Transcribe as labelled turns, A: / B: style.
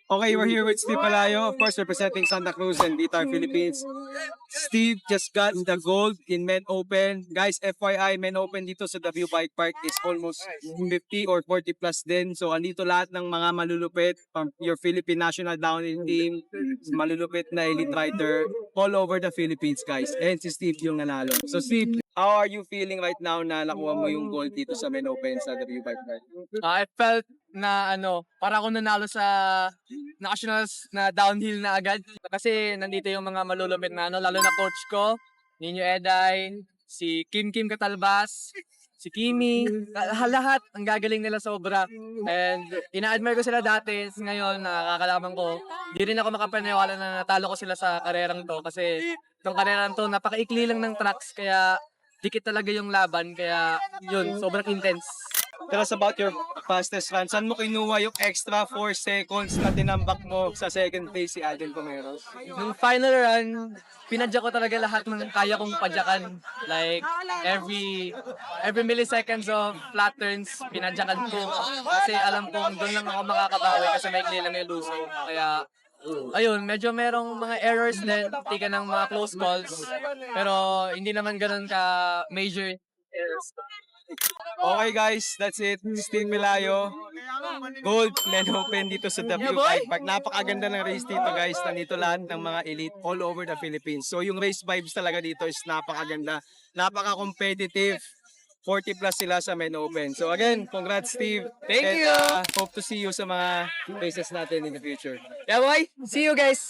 A: Okay, we're here with Steve Palayo, of course, representing Santa Cruz and Vitar, Philippines. Steve just got the gold in Men Open. Guys, FYI, Men Open dito sa W Bike Park is almost 50 or 40 plus din. So, andito lahat ng mga malulupit from your Philippine national downhill team, malulupit na elite rider all over the Philippines, guys. And si Steve yung nanalo. So, Steve, how are you feeling right now na nakuha mo yung gold dito sa Men Open sa W Bike Park?
B: I felt na para ako nanalo sa nationals na downhill na agad. Kasi nandito yung mga malulupit na lalo na coach ko, Nino Eday, si Kim Catalbas, si Kimi, lahat ang gagaling nila sobra. And ina-admire ko sila dati, ngayon nakakalaman ko, di rin ako makapaniwala na natalo ko sila sa karerang to kasi itong karerang to napakaikli lang ng tracks kaya dikit talaga yung laban kaya yun, sobrang intense.
A: Tell us about your fastest run. Saan mo kinuha yung extra 4 seconds na tinambak mo sa second place si Alden Pomeros?
B: Nung final run, pinadyak ko talaga lahat ng kaya kong padyakan. Like, every milliseconds of flat turns, pinadyakan ko. Kasi alam kong doon lang ako makakabawi kasi maikli lang yung luso. Kaya, ayun, medyo merong mga errors din, tika ng mga close calls. Pero hindi naman ganun ka major errors.
A: Okay guys, that's it. Steve Palayo, gold Men Open dito sa W Bike Park. Napakaganda ng race dito guys. Nandito lahat ng mga elite all over the Philippines. So yung race vibes talaga dito is napakaganda. Napaka-competitive. 40 plus sila sa Men Open. So again, congrats Steve.
B: Thank you.
A: Hope to see you sa mga races natin in the future.
B: Yeah boy, see you guys!